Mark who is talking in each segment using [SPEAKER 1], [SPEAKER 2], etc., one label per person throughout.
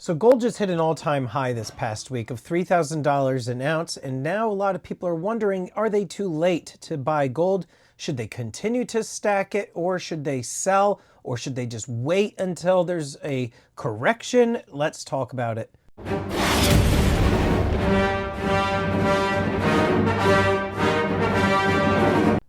[SPEAKER 1] So gold just hit an all-time high this past week of $3,000 an ounce, and now a lot of people are wondering, are they too late to buy gold? Should they continue to stack it, or should they sell, or should they just wait until there's a correction? Let's talk about it.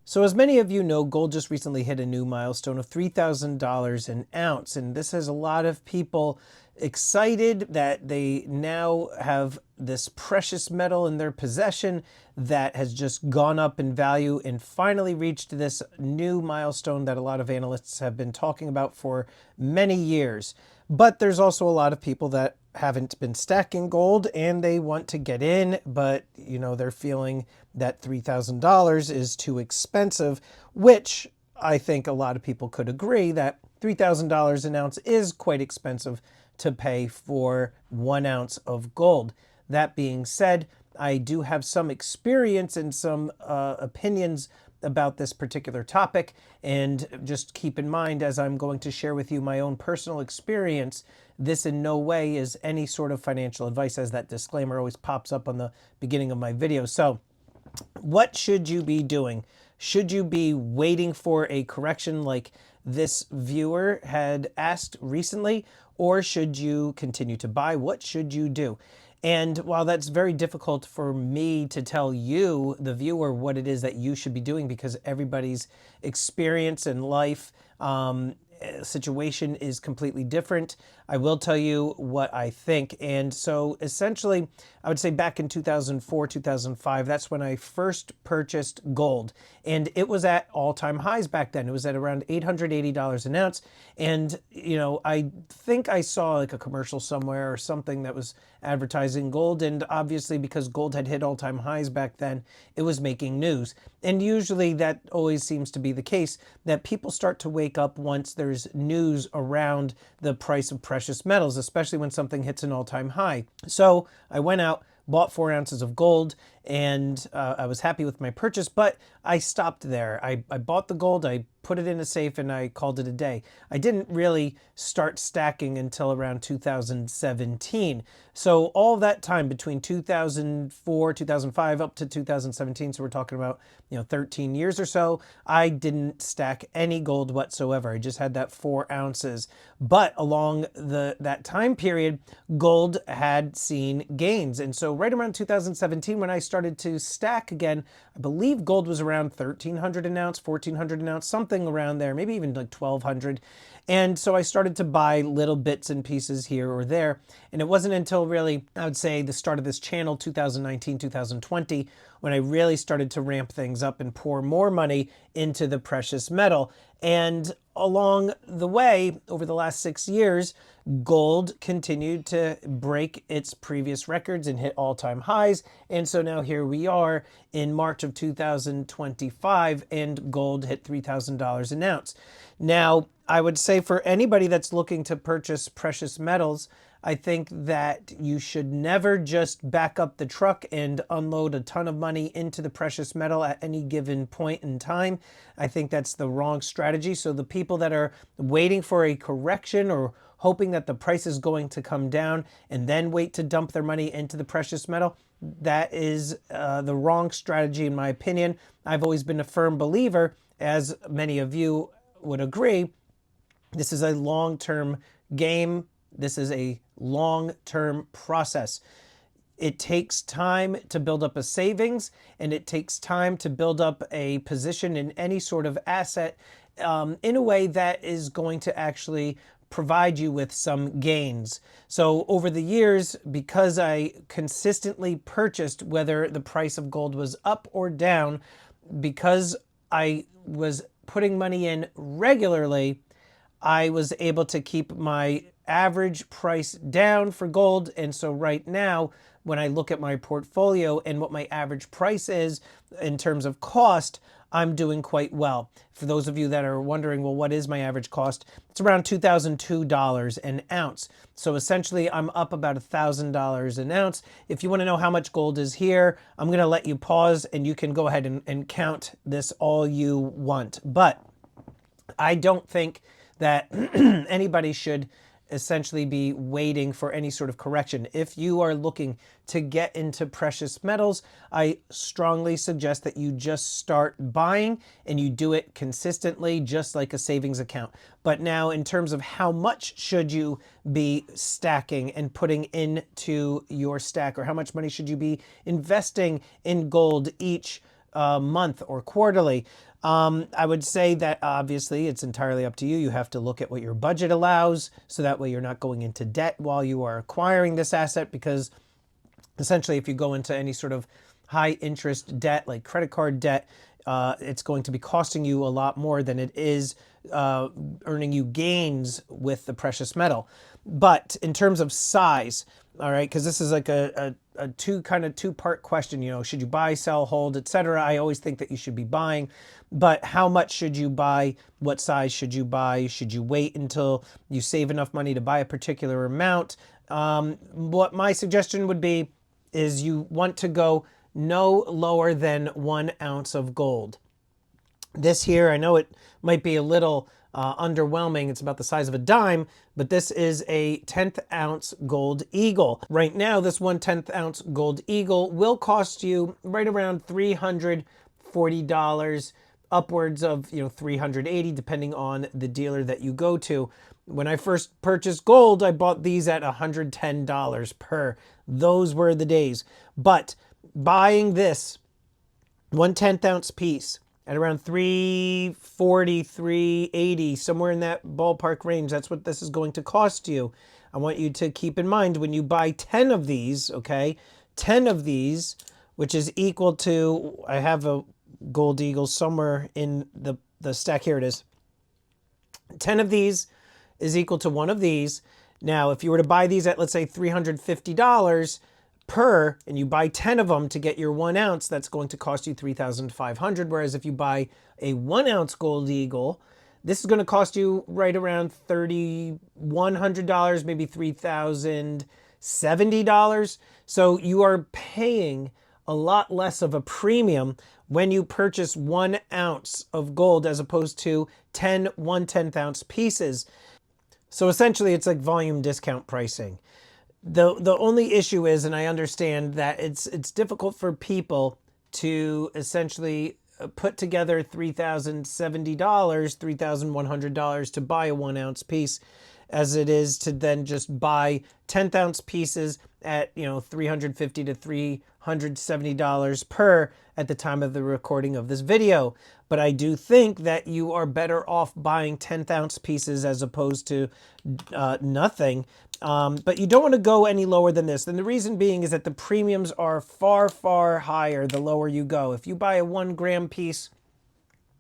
[SPEAKER 1] So as many of you know, gold just recently hit a new milestone of $3,000 an ounce, and this has a lot of people excited that they now have this precious metal in their possession that has just gone up in value and finally reached this new milestone that a lot of analysts have been talking about for many years. But there's also a lot of people that haven't been stacking gold and they want to get in, but they're feeling that $3,000 is too expensive, which I think a lot of people could agree that $3,000 an ounce is quite expensive to pay for 1 ounce of gold. That being said, I do have some experience and some opinions about this particular topic, and just keep in mind, as I'm going to share with you my own personal experience, this in no way is any sort of financial advice, as that disclaimer always pops up on the beginning of my video. So what should you be doing? Should you be waiting for a correction like this viewer had asked recently, or should you continue to buy? What should you do? And while that's very difficult for me to tell you, the viewer, what it is that you should be doing, because everybody's experience in life situation is completely different, I will tell you what I think. And so essentially, I would say back in 2004, 2005, that's when I first purchased gold. And it was at all-time highs back then. It was at around $880 an ounce. And, I think I saw like a commercial somewhere or something that was advertising gold. And obviously, because gold had hit all-time highs back then, it was making news. And usually that always seems to be the case, that people start to wake up once there's news around the price of precious metals, especially when something hits an all-time high. So I went out, bought 4 ounces of gold, and I was happy with my purchase, but I stopped there. I bought the gold, I put it in a safe, and I called it a day. I didn't really start stacking until around 2017. So all that time between 2004, 2005 up to 2017, so we're talking about 13 years or so, I didn't stack any gold whatsoever. I just had that 4 ounces. But along that time period, gold had seen gains. And so right around 2017, when I started to stack again, I believe gold was around 1,300 an ounce, 1,400 an ounce, something around there, maybe even like 1,200. And so I started to buy little bits and pieces here or there. And it wasn't until really, I would say, the start of this channel, 2019, 2020, when I really started to ramp things up and pour more money into the precious metal. And along the way, over the last 6 years, gold continued to break its previous records and hit all-time highs. And so now here we are in March of 2025, and gold hit $3,000 an ounce. Now, I would say for anybody that's looking to purchase precious metals, I think that you should never just back up the truck and unload a ton of money into the precious metal at any given point in time. I think that's the wrong strategy. So the people that are waiting for a correction or hoping that the price is going to come down and then wait to dump their money into the precious metal, that is the wrong strategy in my opinion. I've always been a firm believer, as many of you would agree, this is a long-term game. This is a long-term process. It takes time to build up a savings, and it takes time to build up a position in any sort of asset in a way that is going to actually provide you with some gains. So over the years, because I consistently purchased, whether the price of gold was up or down, because I was putting money in regularly, I was able to keep my average price down for gold. And so right now, when I look at my portfolio and what my average price is in terms of cost, I'm doing quite well. For those of you that are wondering, well, what is my average cost? It's around $2,002 an ounce. So essentially, I'm up about $1,000 an ounce. If you want to know how much gold is here, I'm going to let you pause and you can go ahead and count this all you want. But I don't think that anybody should essentially be waiting for any sort of correction. If you are looking to get into precious metals, I strongly suggest that you just start buying and you do it consistently, just like a savings account. But now in terms of how much should you be stacking and putting into your stack, or how much money should you be investing in gold each month or quarterly? I would say that obviously it's entirely up to you. You have to look at what your budget allows, so that way you're not going into debt while you are acquiring this asset, because essentially if you go into any sort of high interest debt like credit card debt, it's going to be costing you a lot more than it is earning you gains with the precious metal. But in terms of size, all right, because this is like a two-part question, you know, should you buy, sell, hold, etc. I always think that you should be buying, but how much should you buy? What size should you buy? Should you wait until you save enough money to buy a particular amount? What my suggestion would be is you want to go no lower than 1 ounce of gold. This here, I know it might be a little underwhelming. It's about the size of a dime, but this is a 10th ounce gold eagle. Right now, this 1/10 ounce gold eagle will cost you right around $340, upwards of $380, depending on the dealer that you go to. When I first purchased gold, I bought these at $110 per. Those were the days. But buying this 1/10 ounce piece at around $340, $380, somewhere in that ballpark range, that's what this is going to cost you. I want you to keep in mind when you buy 10 of these, okay, 10 of these, which is equal to, I have a gold eagle somewhere in the stack. Here it is. 10 of these is equal to one of these. Now, if you were to buy these at, let's say, $350 per, and you buy 10 of them to get your 1 ounce, that's going to cost you $3,500. Whereas if you buy a 1 ounce gold eagle, this is going to cost you right around $3,100, maybe $3,070. So you are paying a lot less of a premium when you purchase 1 ounce of gold as opposed to 10 1/10 ounce pieces. So essentially it's like volume discount pricing. The only issue is, and I understand that it's difficult for people to essentially put together $3,070, $3,100 to buy a 1 ounce piece, as it is to then just buy 10th ounce pieces at $350 to $370 per at the time of the recording of this video. But I do think that you are better off buying 10th ounce pieces as opposed to nothing. But you don't want to go any lower than this. And the reason being is that the premiums are far, far higher the lower you go. If you buy a 1 gram piece,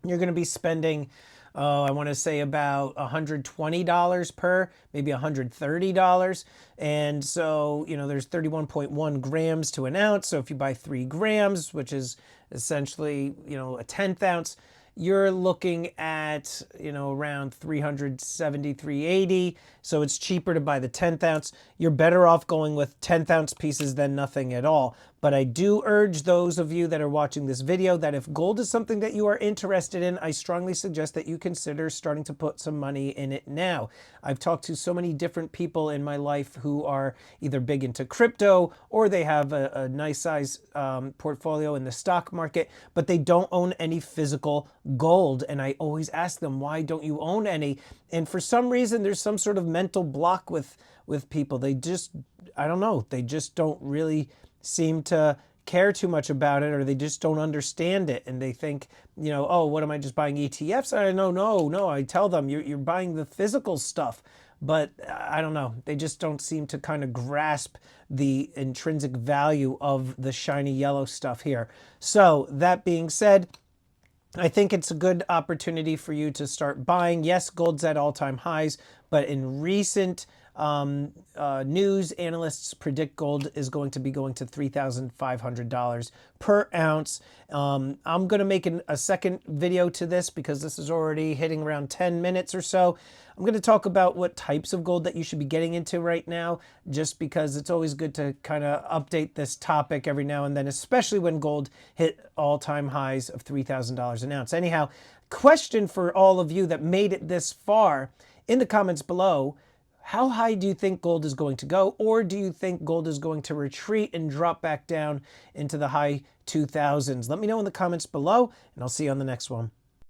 [SPEAKER 1] you're going to be spending, I want to say about $120 per, maybe $130. And so, there's 31.1 grams to an ounce. So if you buy 3 grams, which is essentially, a 10th ounce, you're looking at, around $370, $380. So it's cheaper to buy the 10th ounce. You're better off going with 10th ounce pieces than nothing at all. But I do urge those of you that are watching this video that if gold is something that you are interested in, I strongly suggest that you consider starting to put some money in it now. I've talked to so many different people in my life who are either big into crypto or they have a nice size portfolio in the stock market, but they don't own any physical gold. And I always ask them, why don't you own any? And for some reason, there's some sort of mental block with people. They just, I don't know, they just don't really seem to care too much about it, or they just don't understand it. And they think, oh, what am I just buying ETFs? No. I tell them you're buying the physical stuff. But I don't know. They just don't seem to kind of grasp the intrinsic value of the shiny yellow stuff here. So that being said, I think it's a good opportunity for you to start buying. Yes, gold's at all-time highs, but in recent news, analysts predict gold is going to be going to $3,500 per ounce. I'm going to make a second video to this because this is already hitting around 10 minutes or so. I'm going to talk about what types of gold that you should be getting into right now, just because it's always good to kind of update this topic every now and then, especially when gold hit all-time highs of $3,000 an ounce. Anyhow, question for all of you that made it this far in the comments below: How high do you think gold is going to go? Or do you think gold is going to retreat and drop back down into the high 2000s? Let me know in the comments below, and I'll see you on the next one.